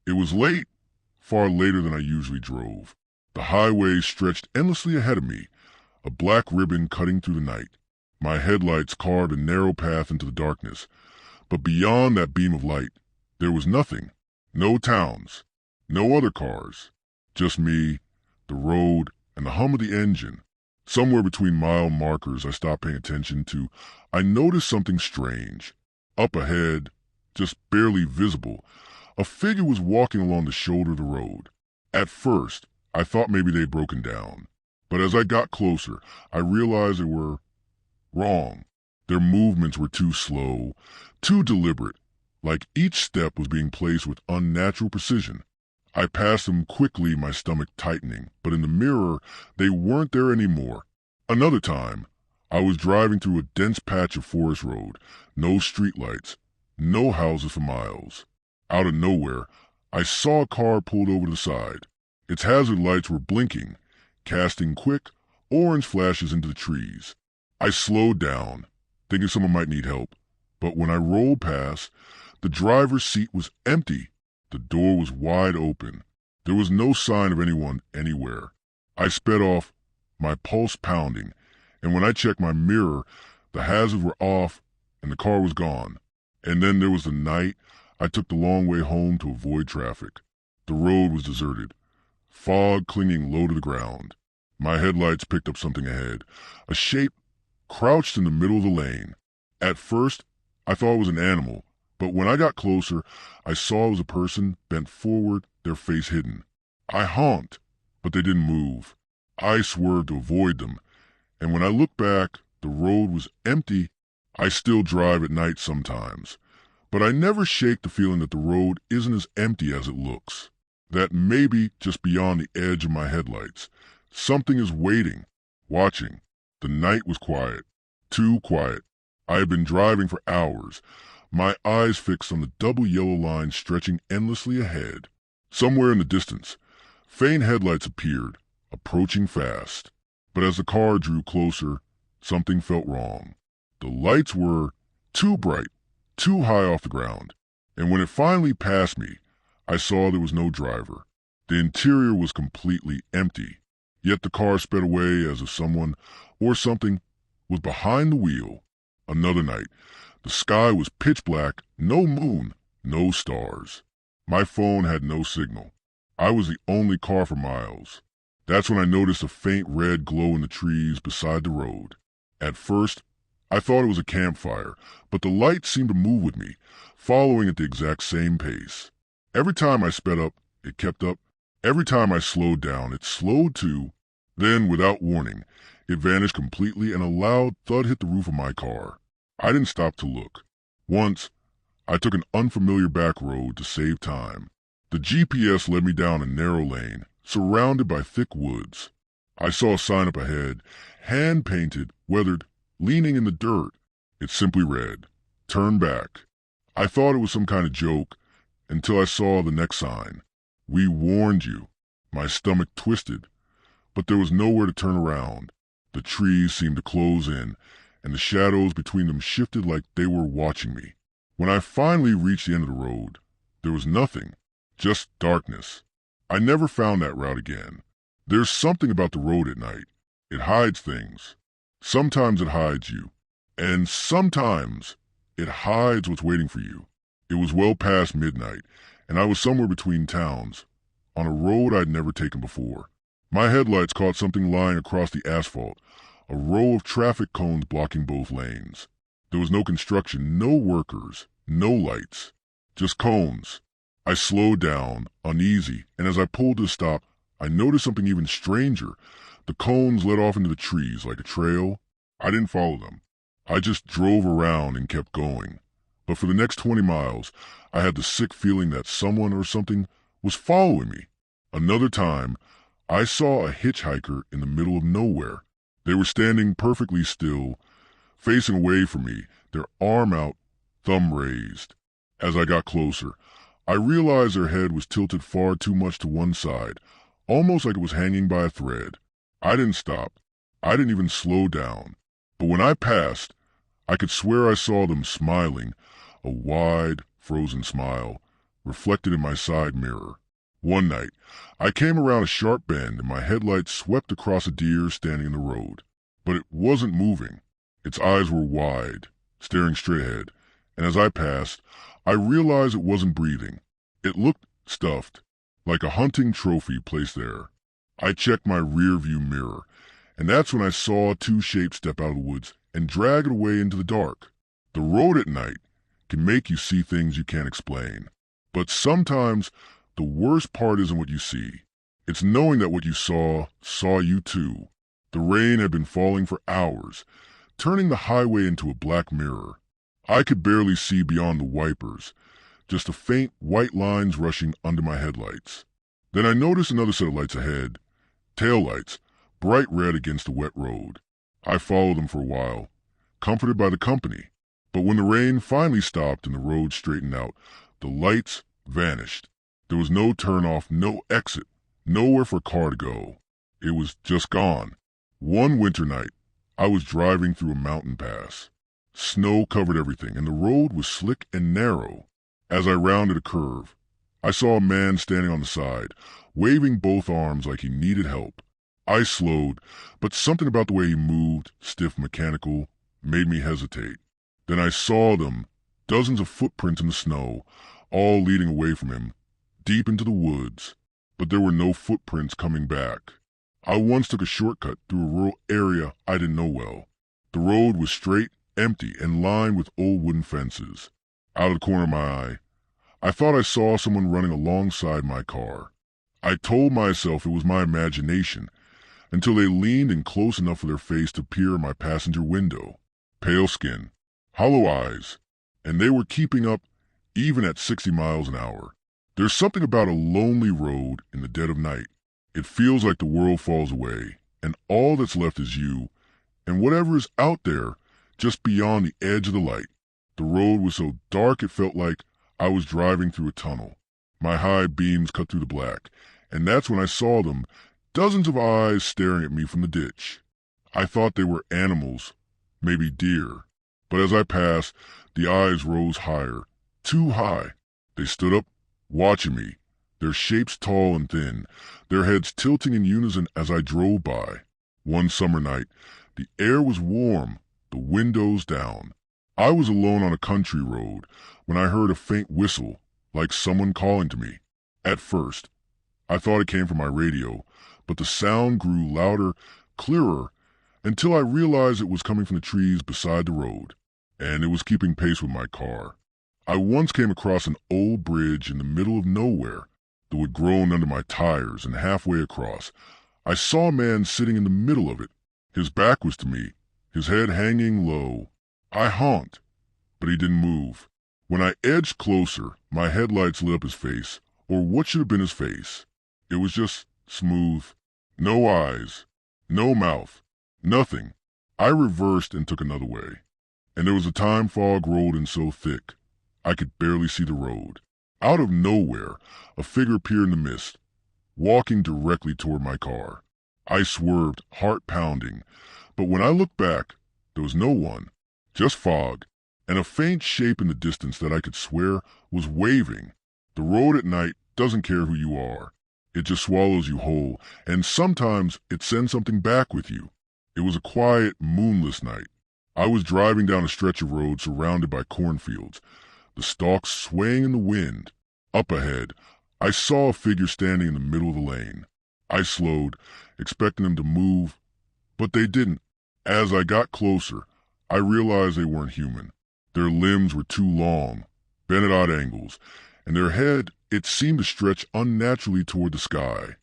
It was late, far later than I usually drove. The highway stretched endlessly ahead of me, a black ribbon cutting through the night. My headlights carved a narrow path into the darkness, but beyond that beam of light, there was nothing. No towns, no other cars, just me, the road, and the hum of the engine. Somewhere between mile markers I stopped paying attention to, I noticed something strange. Up ahead, just barely visible, a figure was walking along the shoulder of the road. At first, I thought maybe they'd broken down, but as I got closer, I realized they were wrong. Their movements were too slow, too deliberate, like each step was being placed with unnatural precision. I passed them quickly, my stomach tightening, but in the mirror, they weren't there anymore. Another time, I was driving through a dense patch of forest road, no streetlights, no houses for miles. Out of nowhere, I saw a car pulled over to the side. Its hazard lights were blinking, casting quick, orange flashes into the trees. I slowed down, thinking someone might need help, but when I rolled past, the driver's seat was empty. The door was wide open. There was no sign of anyone anywhere. I sped off, my pulse pounding, and when I checked my mirror, the hazards were off and the car was gone. And then there was the night. I took the long way home to avoid traffic. The road was deserted, fog clinging low to the ground. My headlights picked up something ahead, a shape crouched in the middle of the lane. At first, I thought it was an animal, but when I got closer, I saw it was a person bent forward, their face hidden. I honked, but they didn't move. I swerved to avoid them, and when I looked back, the road was empty. I still drive at night sometimes, but I never shake the feeling that the road isn't as empty as it looks. That maybe just beyond the edge of my headlights, something is waiting, watching. The night was quiet, too quiet. I had been driving for hours, my eyes fixed on the double yellow line stretching endlessly ahead. Somewhere in the distance, faint headlights appeared, approaching fast. But as the car drew closer, something felt wrong. The lights were too bright, too high off the ground, and when it finally passed me, I saw there was no driver. The interior was completely empty, yet the car sped away as if someone or something was behind the wheel. Another night, the sky was pitch black, no moon, no stars. My phone had no signal. I was the only car for miles. That's when I noticed a faint red glow in the trees beside the road. At first, I thought it was a campfire, but the light seemed to move with me, following at the exact same pace. Every time I sped up, it kept up. Every time I slowed down, it slowed too. Then, without warning, it vanished completely and a loud thud hit the roof of my car. I didn't stop to look. Once, I took an unfamiliar back road to save time. The GPS led me down a narrow lane, surrounded by thick woods. I saw a sign up ahead, hand-painted, weathered, leaning in the dirt. It simply read, "Turn back." I thought it was some kind of joke, until I saw the next sign. "We warned you." My stomach twisted, but there was nowhere to turn around. The trees seemed to close in, and the shadows between them shifted like they were watching me. When I finally reached the end of the road, there was nothing, just darkness. I never found that route again. There's something about the road at night. It hides things. Sometimes it hides you, and sometimes it hides what's waiting for you. It was well past midnight, and I was somewhere between towns, on a road I'd never taken before. My headlights caught something lying across the asphalt, a row of traffic cones blocking both lanes. There was no construction, no workers, no lights, just cones. I slowed down, uneasy, and as I pulled to a stop, I noticed something even stranger. The cones led off into the trees like a trail. I didn't follow them. I just drove around and kept going. But for the next 20 miles, I had the sick feeling that someone or something was following me. Another time, I saw a hitchhiker in the middle of nowhere. They were standing perfectly still, facing away from me, their arm out, thumb raised. As I got closer, I realized their head was tilted far too much to one side, almost like it was hanging by a thread. I didn't stop. I didn't even slow down. But when I passed, I could swear I saw them smiling, a wide, frozen smile. reflected in my side mirror. One night, I came around a sharp bend and my headlights swept across a deer standing in the road. But it wasn't moving. Its eyes were wide, staring straight ahead, and as I passed, I realized it wasn't breathing. It looked stuffed, like a hunting trophy placed there. I checked my rear view mirror, and that's when I saw two shapes step out of the woods and drag it away into the dark. The road at night can make you see things you can't explain. But sometimes the worst part isn't what you see. It's knowing that what you saw you too. The rain had been falling for hours, turning the highway into a black mirror. I could barely see beyond the wipers, just the faint white lines rushing under my headlights. Then I noticed another set of lights ahead, taillights, bright red against the wet road. I followed them for a while, comforted by the company. But when the rain finally stopped and the road straightened out, the lights vanished. There was no turnoff, no exit, nowhere for a car to go. It was just gone. One winter night, I was driving through a mountain pass. Snow covered everything, and the road was slick and narrow. As I rounded a curve, I saw a man standing on the side, waving both arms like he needed help. I slowed, but something about the way he moved, stiff, mechanical, made me hesitate. Then I saw them, dozens of footprints in the snow, all leading away from him, deep into the woods. But there were no footprints coming back. I once took a shortcut through a rural area I didn't know well. The road was straight, empty, and lined with old wooden fences. Out of the corner of my eye, I thought I saw someone running alongside my car. I told myself it was my imagination, until they leaned in close enough for their face to peer in my passenger window. Pale skin, hollow eyes, and they were keeping up even at 60 miles an hour. There's something about a lonely road in the dead of night. It feels like the world falls away, and all that's left is you, and whatever is out there, just beyond the edge of the light. The road was so dark it felt like I was driving through a tunnel. My high beams cut through the black, and that's when I saw them, dozens of eyes staring at me from the ditch. I thought they were animals, maybe deer, but as I passed, the eyes rose higher, too high. They stood up, watching me, their shapes tall and thin, their heads tilting in unison as I drove by. One summer night, the air was warm, the windows down. I was alone on a country road when I heard a faint whistle, like someone calling to me. At first, I thought it came from my radio, but the sound grew louder, clearer, until I realized it was coming from the trees beside the road, and it was keeping pace with my car. I once came across an old bridge in the middle of nowhere that had grown under my tires, and halfway across, I saw a man sitting in the middle of it. His back was to me, his head hanging low. I honked, but he didn't move. When I edged closer, my headlights lit up his face, or what should have been his face. It was just smooth. No eyes, no mouth, nothing. I reversed and took another way, and there was a time fog rolled in so thick I could barely see the road. Out of nowhere, a figure appeared in the mist, walking directly toward my car. I swerved, heart pounding, but when I looked back, there was no one, just fog, and a faint shape in the distance that I could swear was waving. The road at night doesn't care who you are. It just swallows you whole, and sometimes it sends something back with you. It was a quiet, moonless night. I was driving down a stretch of road surrounded by cornfields, the stalks swaying in the wind. Up ahead, I saw a figure standing in the middle of the lane. I slowed, expecting them to move, but they didn't. As I got closer, I realized they weren't human. Their limbs were too long, bent at odd angles, and their head, it seemed to stretch unnaturally toward the sky.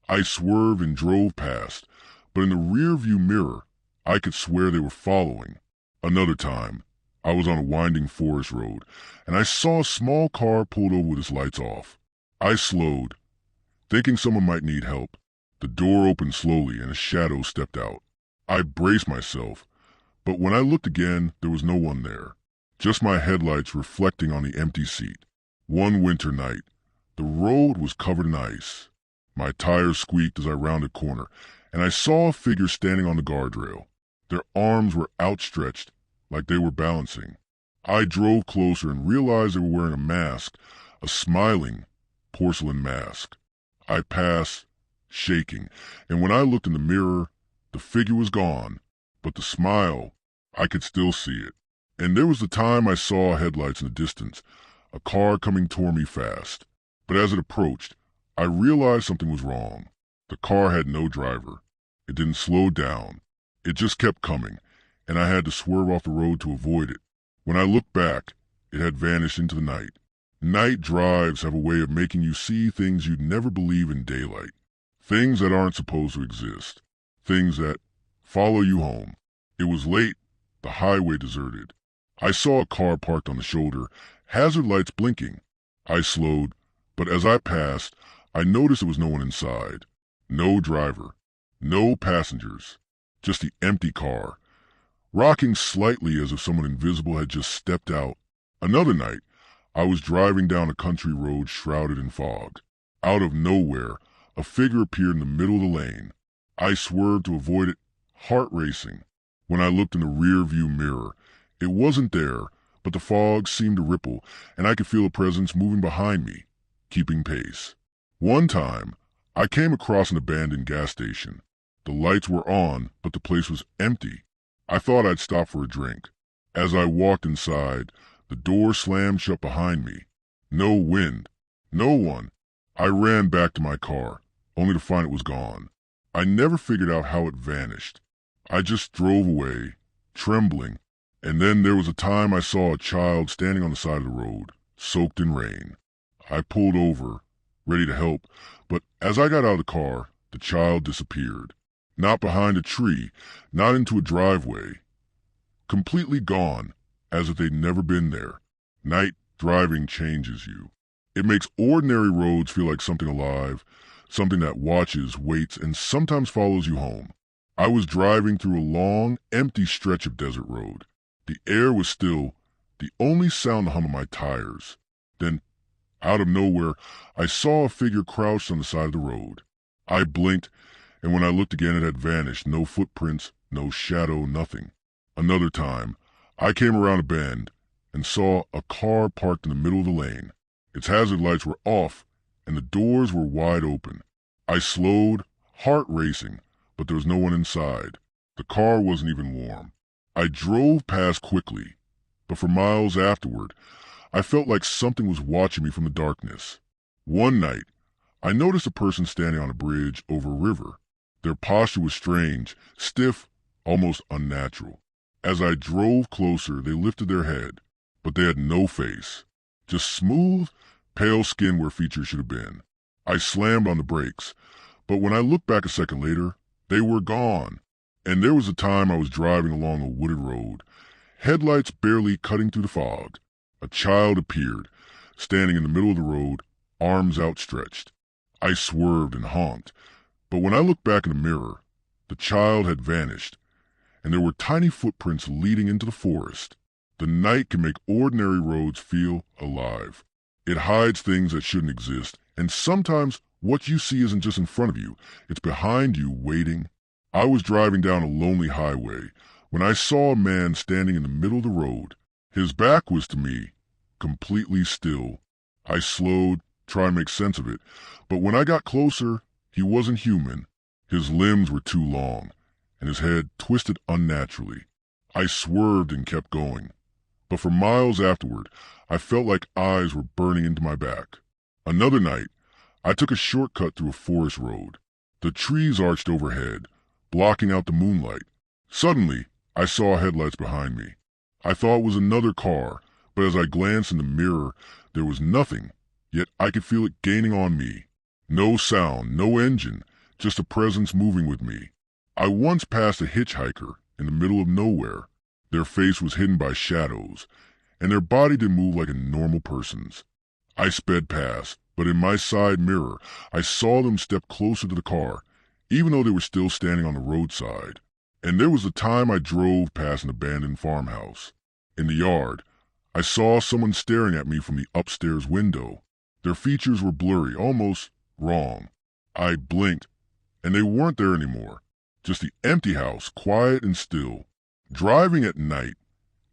I swerved and drove past, but in the rear-view mirror, I could swear they were following. Another time, I was on a winding forest road, and I saw a small car pulled over with its lights off. I slowed, thinking someone might need help. The door opened slowly, and a shadow stepped out. I braced myself, but when I looked again, there was no one there, just my headlights reflecting on the empty seat. One winter night, the road was covered in ice. My tires squeaked as I rounded a corner, and I saw a figure standing on the guardrail. Their arms were outstretched, like they were balancing. I drove closer and realized they were wearing a mask, a smiling porcelain mask. I passed, shaking, and when I looked in the mirror, the figure was gone, but the smile, I could still see it. And there was the time I saw headlights in the distance, a car coming toward me fast. But as it approached, I realized something was wrong. The car had no driver. It didn't slow down. It just kept coming, and I had to swerve off the road to avoid it. When I looked back, it had vanished into the night. Night drives have a way of making you see things you'd never believe in daylight. Things that aren't supposed to exist. Things that follow you home. It was late, the highway deserted. I saw a car parked on the shoulder, hazard lights blinking. I slowed, but as I passed, I noticed there was no one inside. No driver. No passengers. Just the empty car, rocking slightly as if someone invisible had just stepped out. Another night, I was driving down a country road shrouded in fog. Out of nowhere, a figure appeared in the middle of the lane. I swerved to avoid it, heart racing. When I looked in the rear view mirror, it wasn't there, but the fog seemed to ripple, and I could feel a presence moving behind me, keeping pace. One time, I came across an abandoned gas station. The lights were on, but the place was empty. I thought I'd stop for a drink. As I walked inside, the door slammed shut behind me. No wind. No one. I ran back to my car, only to find it was gone. I never figured out how it vanished. I just drove away, trembling. And then there was a time I saw a child standing on the side of the road, soaked in rain. I pulled over, ready to help, but as I got out of the car, the child disappeared. Not behind a tree, not into a driveway. Completely gone, as if they'd never been there. Night driving changes you. It makes ordinary roads feel like something alive, something that watches, waits, and sometimes follows you home. I was driving through a long, empty stretch of desert road. The air was still, the only sound the hum of my tires. Then, out of nowhere, I saw a figure crouched on the side of the road. I blinked, and when I looked again it had vanished, no footprints, no shadow, nothing. Another time, I came around a bend and saw a car parked in the middle of the lane. Its hazard lights were off, and the doors were wide open. I slowed, heart racing, but there was no one inside. The car wasn't even warm. I drove past quickly, but for miles afterward, I felt like something was watching me from the darkness. One night, I noticed a person standing on a bridge over a river. Their posture was strange, stiff, almost unnatural. As I drove closer, they lifted their head, but they had no face. Just smooth, pale skin where features should have been. I slammed on the brakes, but when I looked back a second later, they were gone. And there was a time I was driving along a wooded road, headlights barely cutting through the fog. A child appeared, standing in the middle of the road, arms outstretched. I swerved and honked, but when I looked back in the mirror, the child had vanished, and there were tiny footprints leading into the forest. The night can make ordinary roads feel alive. It hides things that shouldn't exist, and sometimes what you see isn't just in front of you, it's behind you, waiting. I was driving down a lonely highway when I saw a man standing in the middle of the road. His back was to me, completely still. I slowed, trying to make sense of it, but when I got closer, he wasn't human. His limbs were too long, and his head twisted unnaturally. I swerved and kept going, but for miles afterward, I felt like eyes were burning into my back. Another night, I took a shortcut through a forest road. The trees arched overhead, blocking out the moonlight. Suddenly, I saw headlights behind me. I thought it was another car, but as I glanced in the mirror, there was nothing, yet I could feel it gaining on me. No sound, no engine, just a presence moving with me. I once passed a hitchhiker in the middle of nowhere. Their face was hidden by shadows, and their body didn't move like a normal person's. I sped past, but in my side mirror, I saw them step closer to the car, even though they were still standing on the roadside. And there was a time I drove past an abandoned farmhouse. In the yard, I saw someone staring at me from the upstairs window. Their features were blurry, almost wrong. I blinked, and they weren't there anymore. Just the empty house, quiet and still. Driving at night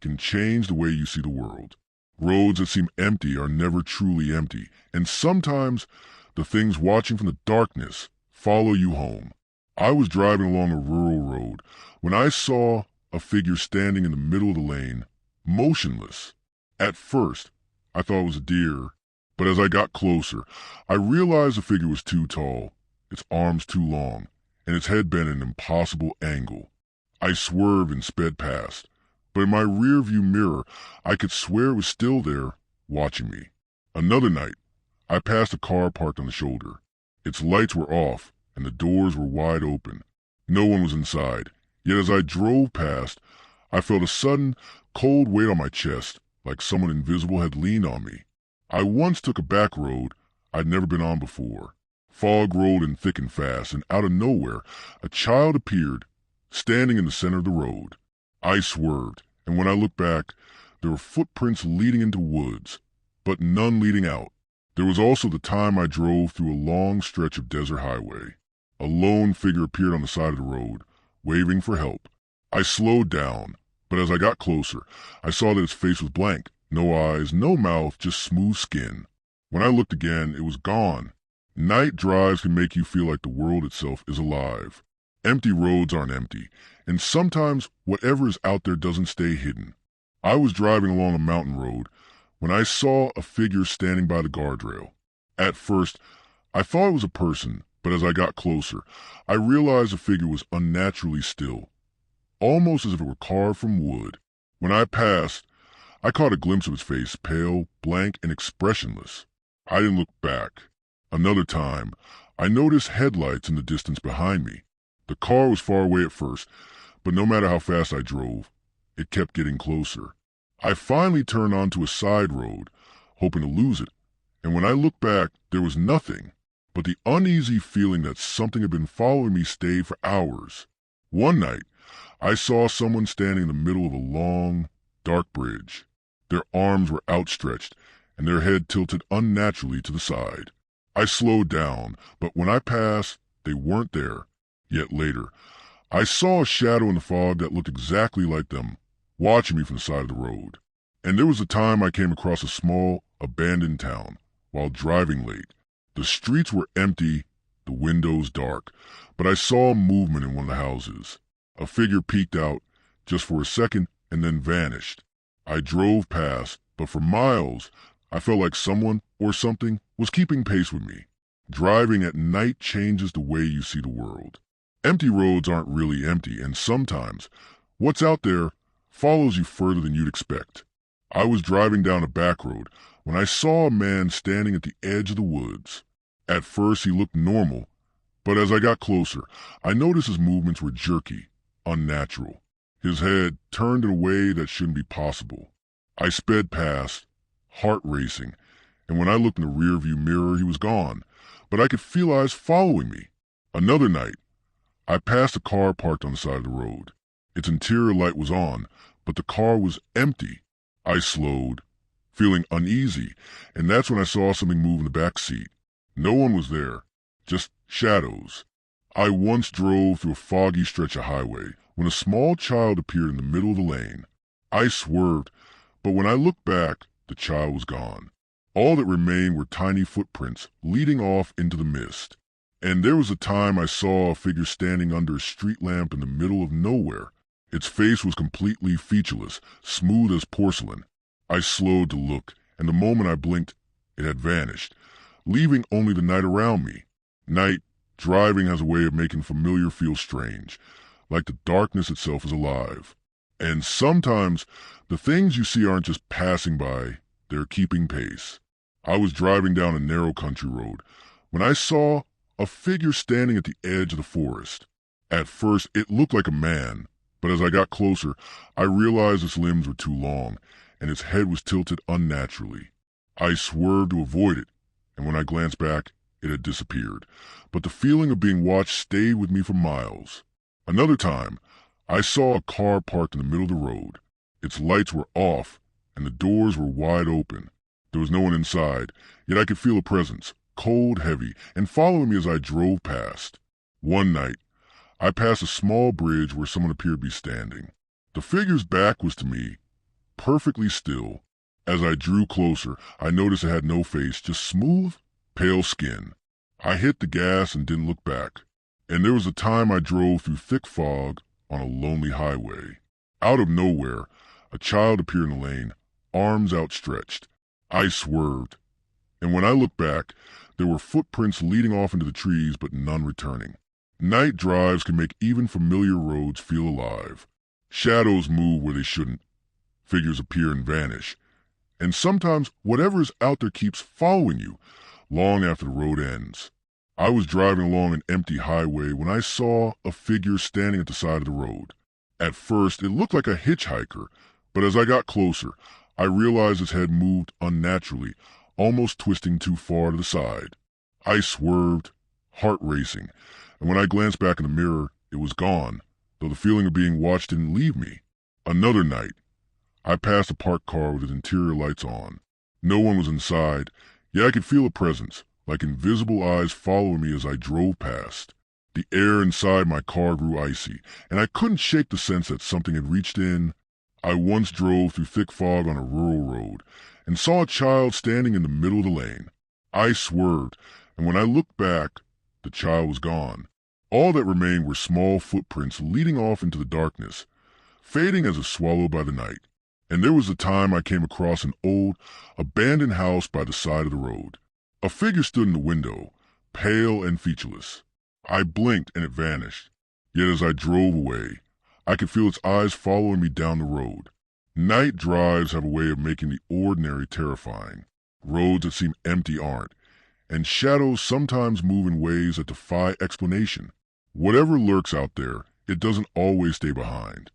can change the way you see the world. Roads that seem empty are never truly empty, and sometimes the things watching from the darkness follow you home. I was driving along a rural road when I saw a figure standing in the middle of the lane, motionless. At first, I thought it was a deer, but as I got closer, I realized the figure was too tall, its arms too long, and its head bent at an impossible angle. I swerved and sped past, but in my rearview mirror, I could swear it was still there, watching me. Another night, I passed a car parked on the shoulder. Its lights were off, and the doors were wide open. No one was inside, yet as I drove past, I felt a sudden, cold weight on my chest, like someone invisible had leaned on me. I once took a back road I'd never been on before. Fog rolled in thick and fast, and out of nowhere, a child appeared, standing in the center of the road. I swerved, and when I looked back, there were footprints leading into woods, but none leading out. There was also the time I drove through a long stretch of desert highway. A lone figure appeared on the side of the road, waving for help. I slowed down, but as I got closer, I saw that its face was blank. No eyes, no mouth, just smooth skin. When I looked again, it was gone. Night drives can make you feel like the world itself is alive. Empty roads aren't empty, and sometimes whatever is out there doesn't stay hidden. I was driving along a mountain road when I saw a figure standing by the guardrail. At first, I thought it was a person, but as I got closer, I realized the figure was unnaturally still, almost as if it were carved from wood. When I passed, I caught a glimpse of its face, pale, blank, and expressionless. I didn't look back. Another time, I noticed headlights in the distance behind me. The car was far away at first, but no matter how fast I drove, it kept getting closer. I finally turned onto a side road, hoping to lose it, and when I looked back, there was nothing, but the uneasy feeling that something had been following me stayed for hours. One night, I saw someone standing in the middle of a long, dark bridge. Their arms were outstretched, and their head tilted unnaturally to the side. I slowed down, but when I passed, they weren't there. Yet later, I saw a shadow in the fog that looked exactly like them, watching me from the side of the road. And there was a time I came across a small, abandoned town while driving late. The streets were empty, the windows dark, but I saw movement in one of the houses. A figure peeked out just for a second and then vanished. I drove past, but for miles, I felt like someone or something was keeping pace with me. Driving at night changes the way you see the world. Empty roads aren't really empty, and sometimes what's out there follows you further than you'd expect. I was driving down a back road when I saw a man standing at the edge of the woods. At first he looked normal, but as I got closer, I noticed his movements were jerky, unnatural. His head turned in a way that shouldn't be possible. I sped past, heart racing, and when I looked in the rearview mirror, he was gone, but I could feel eyes following me. Another night, I passed a car parked on the side of the road. Its interior light was on, but the car was empty. I slowed, feeling uneasy, and that's when I saw something move in the back seat. No one was there, just shadows. I once drove through a foggy stretch of highway when a small child appeared in the middle of the lane. I swerved, but when I looked back, the child was gone. All that remained were tiny footprints leading off into the mist. And there was a time I saw a figure standing under a street lamp in the middle of nowhere. Its face was completely featureless, smooth as porcelain. I slowed to look, and the moment I blinked, it had vanished, leaving only the night around me. Night, driving has a way of making familiar feel strange, like the darkness itself is alive. And sometimes the things you see aren't just passing by, they're keeping pace. I was driving down a narrow country road when I saw a figure standing at the edge of the forest. At first, it looked like a man, but as I got closer, I realized its limbs were too long, and its head was tilted unnaturally. I swerved to avoid it, and when I glanced back, it had disappeared, but the feeling of being watched stayed with me for miles. Another time, I saw a car parked in the middle of the road. Its lights were off, and the doors were wide open. There was no one inside, yet I could feel a presence, cold, heavy, and following me as I drove past. One night, I passed a small bridge where someone appeared to be standing. The figure's back was to me, perfectly still, As I drew closer, I noticed it had no face, just smooth, pale skin. I hit the gas and didn't look back. And there was a time I drove through thick fog on a lonely highway. Out of nowhere, a child appeared in the lane, arms outstretched. I swerved, and when I looked back, there were footprints leading off into the trees, but none returning. Night drives can make even familiar roads feel alive. Shadows move where they shouldn't. Figures appear and vanish. And sometimes whatever is out there keeps following you, long after the road ends. I was driving along an empty highway when I saw a figure standing at the side of the road. At first, it looked like a hitchhiker, but as I got closer, I realized his head moved unnaturally, almost twisting too far to the side. I swerved, heart racing, and when I glanced back in the mirror, it was gone, though the feeling of being watched didn't leave me. Another night, I passed a parked car with its interior lights on. No one was inside, yet I could feel a presence, like invisible eyes following me as I drove past. The air inside my car grew icy, and I couldn't shake the sense that something had reached in. I once drove through thick fog on a rural road and saw a child standing in the middle of the lane. I swerved, and when I looked back, the child was gone. All that remained were small footprints leading off into the darkness, fading as if swallowed by the night. And there was a time I came across an old, abandoned house by the side of the road. A figure stood in the window, pale and featureless. I blinked and it vanished. Yet as I drove away, I could feel its eyes following me down the road. Night drives have a way of making the ordinary terrifying. Roads that seem empty aren't, and shadows sometimes move in ways that defy explanation. Whatever lurks out there, it doesn't always stay behind.